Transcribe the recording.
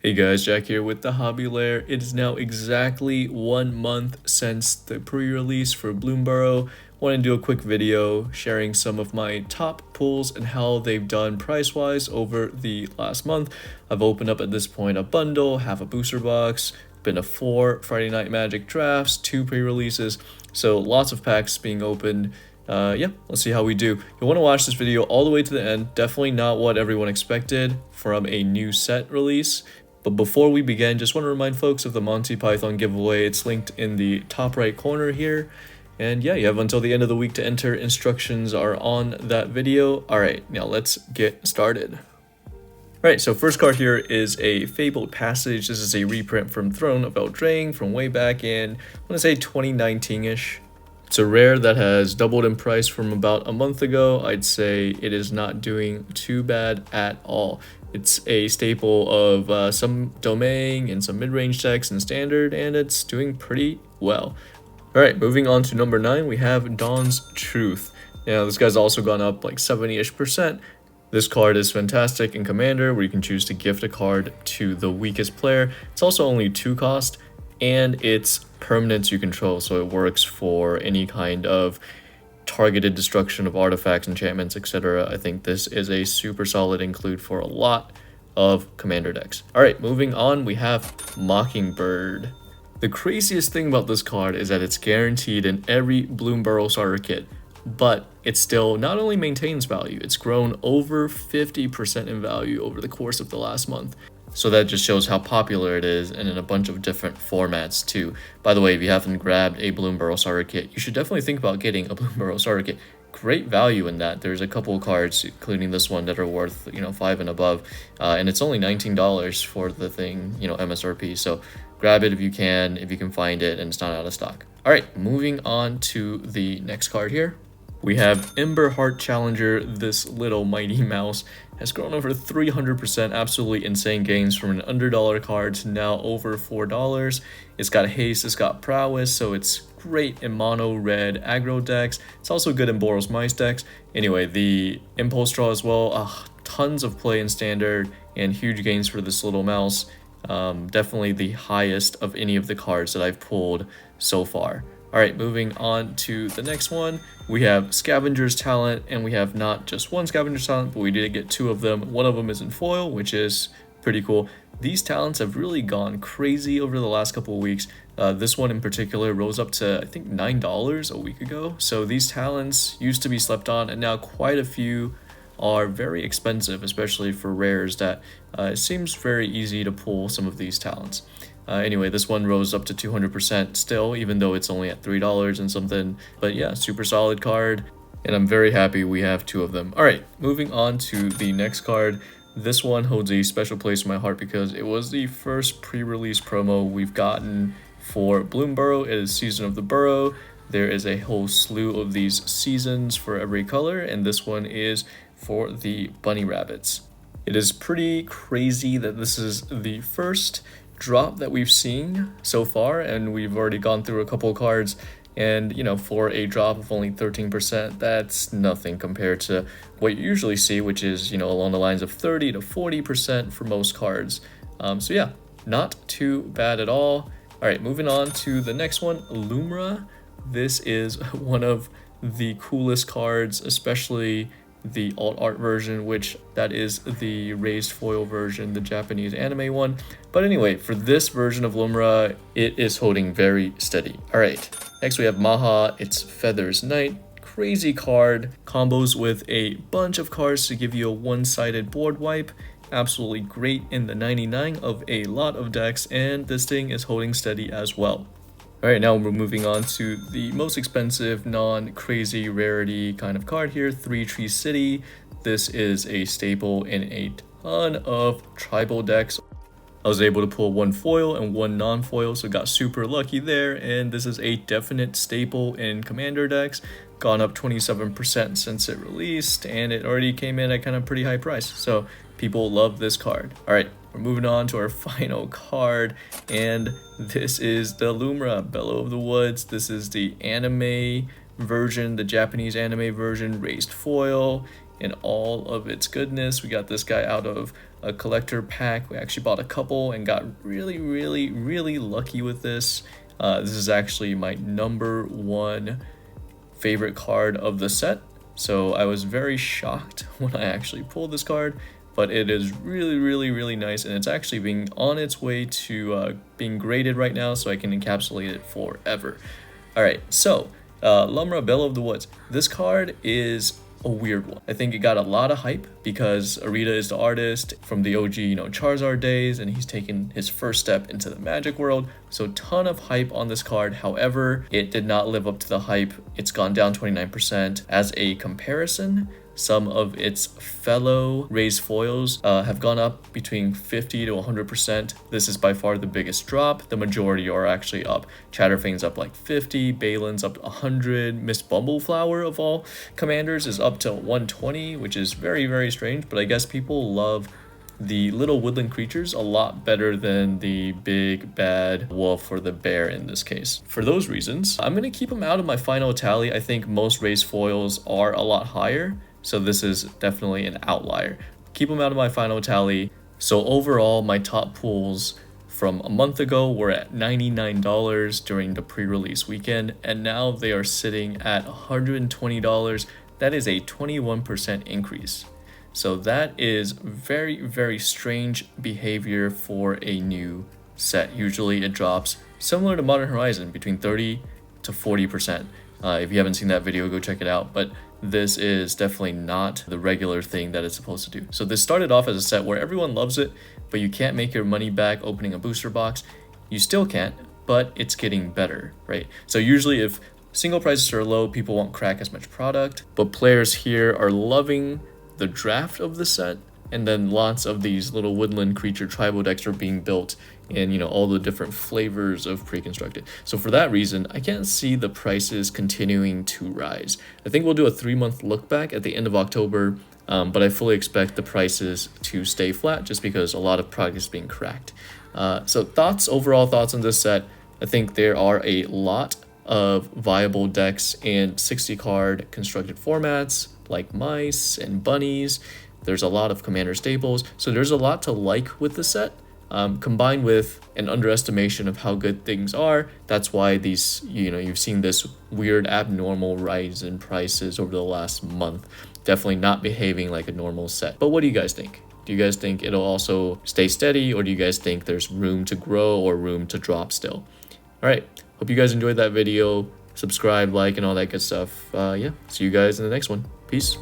Hey guys, Jack here with the Hobby Lair. It is now exactly 1 month since the pre-release for Bloomburrow. Want to do a quick video sharing some of my top pulls and how they've done price-wise over the last month. I've opened up at this point a bundle, half a booster box, been to 4 Friday Night Magic drafts, 2 pre-releases, so lots of packs being opened. Yeah, let's see how we do. You'll want to watch this video all the way to the end. Definitely not what everyone expected from a new set release. But before we begin, just want to remind folks of the Monty Python giveaway. It's linked in the top right corner here. And yeah, you have until the end of the week to enter. Instructions are on that video. Alright, now let's get started. Alright, so first card here is a Fabled Passage. This is a reprint from Throne of Eldraine from way back in, I want to say 2019-ish. It's a rare that has doubled in price from about a month ago. I'd say it is not doing too bad at all. It's a staple of some domain and some mid-range decks and standard, and it's doing pretty well. Alright, moving on to number 9, we have Dawn's Truth. Now, this guy's also gone up like 70-ish%. This card is fantastic in Commander, where you can choose to gift a card to the weakest player. It's also only 2 cost, and it's permanents you control, so it works for any kind of targeted destruction of artifacts, enchantments, etc. I think this is a super solid include for a lot of Commander decks. Alright, moving on, we have Mockingbird. The craziest thing about this card is that it's guaranteed in every Bloomburrow starter kit, but it still not only maintains value, it's grown over 50% in value over the course of the last month. So that just shows how popular it is, and in a bunch of different formats too. By the way, if you haven't grabbed a Bloomburrow starter kit, you should definitely think about getting a Bloomburrow starter kit. Great value in that. There's a couple of cards, including this one, that are worth, $5 and above, and it's only $19 for the thing, MSRP. So grab it if you can find it, and it's not out of stock. All right, moving on to the next card here. We have Emberheart Challenger. This little mighty mouse has grown over 300%, absolutely insane gains from an $1 card to now over $4. It's got haste, it's got prowess, so it's great in mono red aggro decks. It's also good in Boros Mice decks. Anyway, the Impulse Draw as well, tons of play in standard and huge gains for this little mouse. Definitely the highest of any of the cards that I've pulled so far. Alright, moving on to the next one, we have Scavenger's Talent, and we have not just one Scavenger's Talent, but we did get 2 of them. One of them is in foil, which is pretty cool. These talents have really gone crazy over the last couple of weeks. This one in particular rose up to, I think, $9 a week ago. So these talents used to be slept on, and now quite a few are very expensive, especially for rares that it seems very easy to pull some of these talents. Anyway, this one rose up to 200% still, even though it's only at $3 and something. But yeah, super solid card, and I'm very happy we have 2 of them. Alright, moving on to the next card. This one holds a special place in my heart because it was the first pre-release promo we've gotten for Bloomburrow. It is Season of the Burrow. There is a whole slew of these seasons for every color, and this one is for the bunny rabbits. It is pretty crazy that this is the first drop that we've seen so far, and we've already gone through a couple of cards, and for a drop of only 13%, that's nothing compared to what you usually see, which is along the lines of 30 to 40% for most cards. So yeah, not too bad at all. All right, moving on to the next one, Lumra. This is one of the coolest cards, especially the alt art version, which that is the raised foil version, the Japanese anime one. But anyway, for this version of Lumra, it is holding very steady. All right, next we have Maha. It's Feathers Knight. Crazy card, combos with a bunch of cards to give you a one-sided board wipe. Absolutely great in the 99 of a lot of decks, and this thing is holding steady as well. Alright, now we're moving on to the most expensive, non-crazy rarity kind of card here, 3 Tree City. This is a staple in a ton of tribal decks. I was able to pull 1 foil and 1 non-foil, so got super lucky there, and this is a definite staple in Commander decks. Gone up 27% since it released, and it already came in at kind of pretty high price, so people love this card. Alright, we're moving on to our final card, and this is the Lumra, Bellow of the Woods. This is the anime version, the Japanese anime version, raised foil in all of its goodness. We got this guy out of a collector pack. We actually bought a couple and got really lucky with this. This is actually my #1 favorite card of the set. So I was very shocked when I actually pulled this card, but it is really nice, and it's actually being on its way to being graded right now, so I can encapsulate it forever. All right, so Lumra, Belle of the Woods. This card is a weird one. I think it got a lot of hype because Arita is the artist from the OG, Charizard days, and he's taken his first step into the Magic world. So ton of hype on this card. However, it did not live up to the hype. It's gone down 29%. As a comparison, some of its fellow raised foils have gone up between 50 to 100%. This is by far the biggest drop. The majority are actually up. Chatterfang's up like 50, Balin's up 100, Miss Bumbleflower of all commanders is up to 120, which is very strange, but I guess people love the little woodland creatures a lot better than the big bad wolf or the bear in this case. For those reasons, I'm going to keep them out of my final tally. I think most raised foils are a lot higher, so this is definitely an outlier. Keep them out of my final tally. So overall, my top pools from a month ago were at $99 during the pre-release weekend, and now they are sitting at $120. That is a 21% increase. So that is very strange behavior for a new set. Usually it drops similar to Modern Horizon between 30 to 40%. If you haven't seen that video, go check it out. But this is definitely not the regular thing that it's supposed to do. So this started off as a set where everyone loves it, but you can't make your money back opening a booster box. You still can't, but it's getting better, right? So usually if single prices are low, people won't crack as much product, but players here are loving the draft of the set, and then lots of these little woodland creature tribal decks are being built in all the different flavors of pre-constructed. So for that reason, I can't see the prices continuing to rise. I think we'll do a 3-month look back at the end of October, but I fully expect the prices to stay flat just because a lot of product is being cracked. So overall thoughts on this set. I think there are a lot of viable decks in 60 card constructed formats like mice and bunnies. There's a lot of commander staples, so there's a lot to like with the set, combined with an underestimation of how good things are. That's why these, you've seen this weird abnormal rise in prices over the last month. Definitely not behaving like a normal set. But what do you guys think? Do you guys think it'll also stay steady, or do you guys think there's room to grow or room to drop still? All right, hope you guys enjoyed that video. Subscribe, like, and all that good stuff. Yeah, see you guys in the next one. Peace.